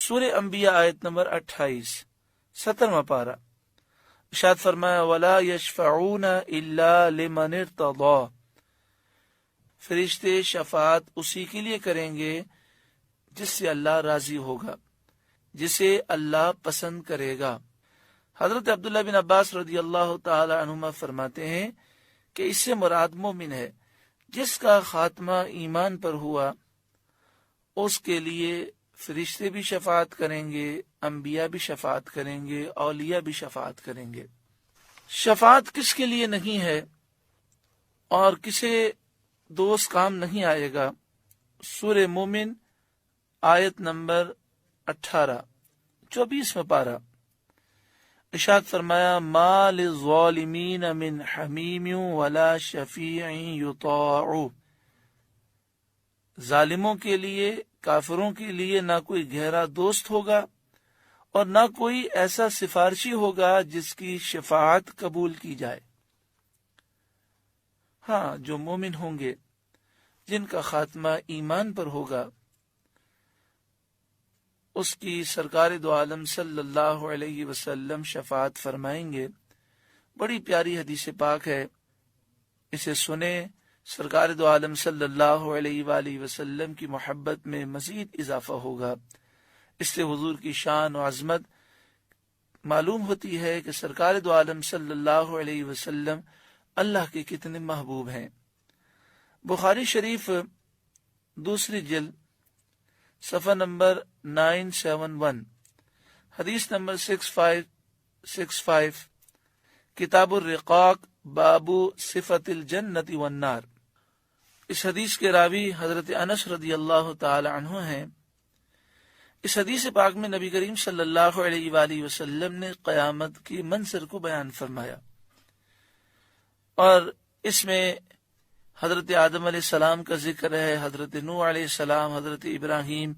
سورہ انبیاء آیت نمبر 28، 17واں پارہ۔ ارشاد فرمایا وَلَا يَشْفَعُونَ إِلَّا لِمَنِ ارْتَضَىٰ، فرشتے شفاعت اسی کے لیے کریں گے جس سے اللہ راضی ہوگا، جسے اللہ پسند کرے گا۔ حضرت عبداللہ بن عباس رضی اللہ تعالی عنہما فرماتے ہیں کہ اس سے مراد مومن ہے، جس کا خاتمہ ایمان پر ہوا اس کے لیے فرشتے بھی شفاعت کریں گے، انبیاء بھی شفاعت کریں گے، اولیاء بھی شفاعت کریں گے۔ شفاعت کس کے لیے نہیں ہے اور کسے دوست کام نہیں آئے گا؟ سورہ مومن آیت نمبر 18، 24واں پارہ۔ ارشاد فرمایا ما للظالمین من حمیم ولا شفیع یطاع، ظالموں کے لیے، کافروں کے لیے نہ کوئی گہرا دوست ہوگا اور نہ کوئی ایسا سفارشی ہوگا جس کی شفاعت قبول کی جائے۔ ہاں، جو مومن ہوں گے، جن کا خاتمہ ایمان پر ہوگا، اس کی سرکار دو عالم صلی اللہ علیہ وسلم شفاعت فرمائیں گے۔ بڑی پیاری حدیث پاک ہے، اسے سنیں، سرکار دو عالم صلی اللہ علیہ وآلہ وسلم کی محبت میں مزید اضافہ ہوگا۔ اس سے حضور کی شان و عظمت معلوم ہوتی ہے کہ سرکار دو عالم صلی اللہ علیہ وسلم اللہ کے کتنے محبوب ہیں۔ بخاری شریف دوسری جلد صفحہ نمبر 971، حدیث نمبر 6565، کتاب الرقاق، باب صفت الجنت والنار۔ اس حدیث کے راوی حضرت انس رضی اللہ تعالی عنہ ہیں۔ اس حدیث پاک میں نبی کریم صلی اللہ علیہ وآلہ وسلم نے قیامت کی منظر کو بیان فرمایا، اور اس میں حضرت آدم علیہ السلام کا ذکر ہے، حضرت نوح علیہ السلام، حضرت ابراہیم،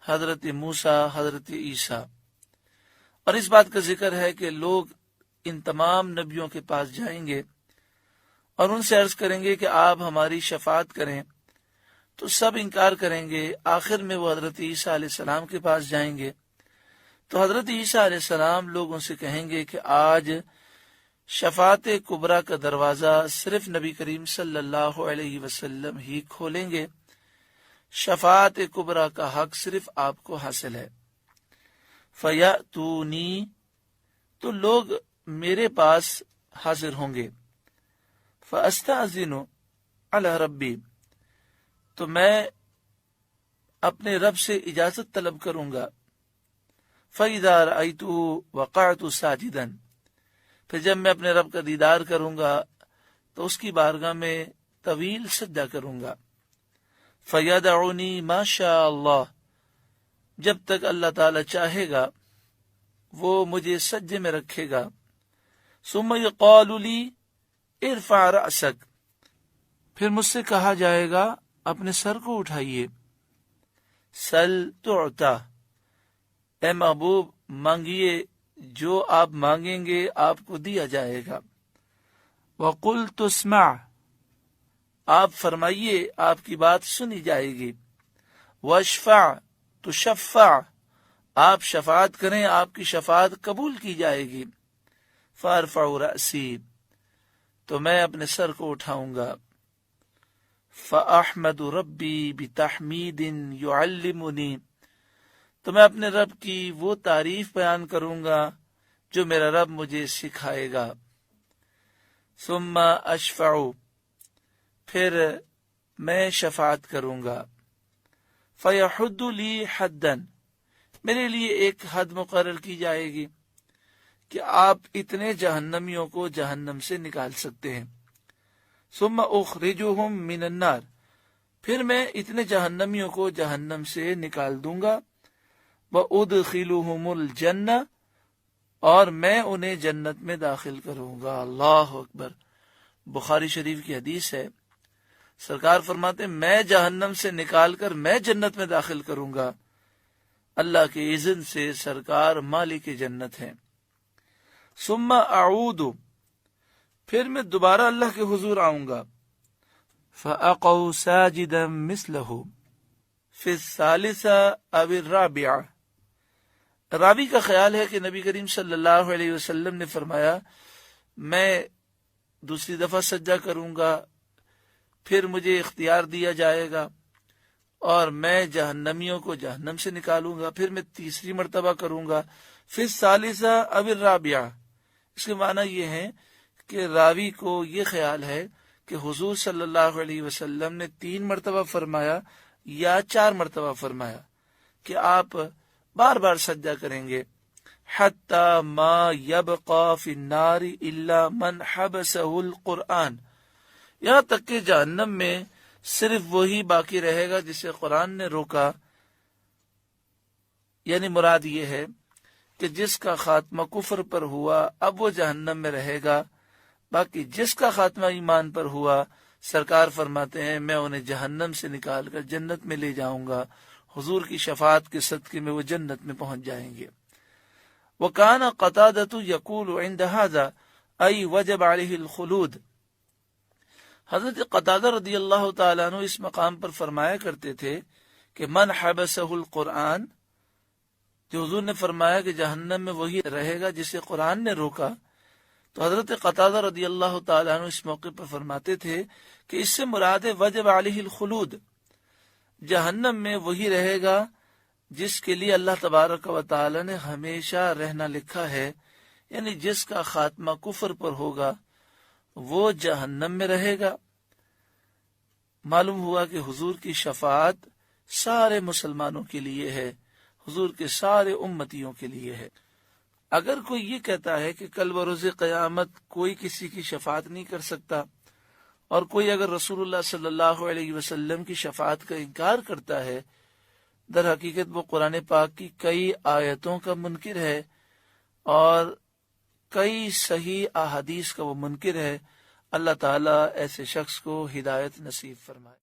حضرت موسیٰ، حضرت عیسیٰ، اور اس بات کا ذکر ہے کہ لوگ ان تمام نبیوں کے پاس جائیں گے اور ان سے عرض کریں گے کہ آپ ہماری شفاعت کریں، تو سب انکار کریں گے۔ آخر میں وہ حضرت عیسیٰ علیہ السلام کے پاس جائیں گے، تو حضرت عیسیٰ علیہ السلام لوگوں سے کہیں گے کہ آج شفاعت کبریٰ کا دروازہ صرف نبی کریم صلی اللہ علیہ وسلم ہی کھولیں گے، شفاعت کبریٰ کا حق صرف آپ کو حاصل ہے۔ فَيَأْتُونِي، تو لوگ میرے پاس حاضر ہوں گے، فَأَسْتَأْذِنُ عَلَى رَبِّي، تو میں اپنے رب سے اجازت طلب کروں گا۔ فَإِذَا رَأَيْتُهُ وَقَعْتُ سَاجِدًا، پھر جب میں اپنے رب کا دیدار کروں گا تو اس کی بارگاہ میں طویل سجدہ کروں گا۔ فَيَدَعُنِي مَا شَاءَ اللَّهُ، جب تک اللہ تعالی چاہے گا وہ مجھے سجدے میں رکھے گا۔ ثُمَّ يُقَالُ لِي ارفع رأسك، پھر مجھ سے کہا جائے گا اپنے سر کو اٹھائیے۔ سل تعطا، اے محبوب مانگیے، جو آپ مانگیں گے آپ کو دیا جائے گا۔ وَقُلْ تُسْمَعْ، آپ فرمائیے آپ کی بات سنی جائے گی۔ وَاشْفَعْ تُشَفَّعْ، آپ شفاعت کریں آپ کی شفاعت قبول کی جائے گی۔ فَأَرْفَعُ رَأْسِي، تو میں اپنے سر کو اٹھاؤں گا۔ فَأَحْمَدُ رَبِّي بِتَحْمِيدٍ يُعَلِّمُنِي، تو میں اپنے رب کی وہ تعریف بیان کروں گا جو میرا رب مجھے سکھائے گا۔ ثُمَّ أَشْفَعُ، پھر میں شفاعت کروں گا۔ فَيَحُدُّ لِي حَدًّا، میرے لیے ایک حد مقرر کی جائے گی کہ آپ اتنے جہنمیوں کو جہنم سے نکال سکتے ہیں۔ ثُمَّ أُخْرِجُهُم مِّنَ النَّارِ، پھر میں اتنے جہنمیوں کو جہنم سے نکال دوں گا۔ وَأُدْخِلُهُمُ الْجَنَّةَ، اور میں انہیں جنت میں داخل کروں گا۔ اللہ اکبر، بخاری شریف کی حدیث ہے، سرکار فرماتے میں جہنم سے نکال کر میں جنت میں داخل کروں گا، اللہ کے اذن سے سرکار مالک جنت ہیں۔ ثم اعود، پھر میں دوبارہ اللہ کے حضور آؤں گا۔ فاقع ساجدا مثلہ فی الثالثہ او الرابعہ، راوی کا خیال ہے کہ نبی کریم صلی اللہ علیہ وسلم نے فرمایا میں دوسری دفعہ سجدہ کروں گا، پھر مجھے اختیار دیا جائے گا اور میں جہنمیوں کو جہنم سے نکالوں گا، پھر میں تیسری مرتبہ کروں گا، پھر ثالثہ اب الرابعہ۔ اس کے معنی یہ ہے کہ راوی کو یہ خیال ہے کہ حضور صلی اللہ علیہ وسلم نے 3 مرتبہ فرمایا یا 4 مرتبہ فرمایا کہ آپ بار بار سجدہ کریں گے، حتی ما یبقى فی النار الا من حبسہ القرآن، یہاں تک کہ جہنم میں صرف وہی باقی رہے گا جسے قرآن نے روکا۔ یعنی مراد یہ ہے کہ جس کا خاتمہ کفر پر ہوا اب وہ جہنم میں رہے گا، باقی جس کا خاتمہ ایمان پر ہوا سرکار فرماتے ہیں میں انہیں جہنم سے نکال کر جنت میں لے جاؤں گا، حضور کی شفاعت کے صدقے میں وہ جنت میں پہنچ جائیں گے۔ وَكَانَ قَتَادَةُ يَقُولُ عِنْدَ هَذَا أَيْ وَجَبَ عَلَيْهِ الْخُلُودُ۔ حضرت قتادہ رضی اللہ تعالیٰ عنہ اس مقام پر فرمایا کرتے تھے کہ من حبسہ القرآن، جو حضور نے فرمایا کہ جہنم میں وہی رہے گا جسے قرآن نے روکا، تو حضرت قتادہ رضی اللہ تعالیٰ عنہ اس موقع پر فرماتے تھے کہ اس سے مراد وجب علیہ الخلود، جہنم میں وہی رہے گا جس کے لیے اللہ تبارک و تعالی نے ہمیشہ رہنا لکھا ہے، یعنی جس کا خاتمہ کفر پر ہوگا وہ جہنم میں رہے گا۔ معلوم ہوا کہ حضور کی شفاعت سارے مسلمانوں کے لیے ہے، حضور کے سارے امتیوں کے لیے ہے۔ اگر کوئی یہ کہتا ہے کہ کل بروز قیامت کوئی کسی کی شفاعت نہیں کر سکتا، اور کوئی اگر رسول اللہ صلی اللہ علیہ وسلم کی شفاعت کا انکار کرتا ہے، در حقیقت وہ قرآن پاک کی کئی آیتوں کا منکر ہے اور کئی صحیح احادیث کا وہ منکر ہے۔ اللہ تعالیٰ ایسے شخص کو ہدایت نصیب فرمائے۔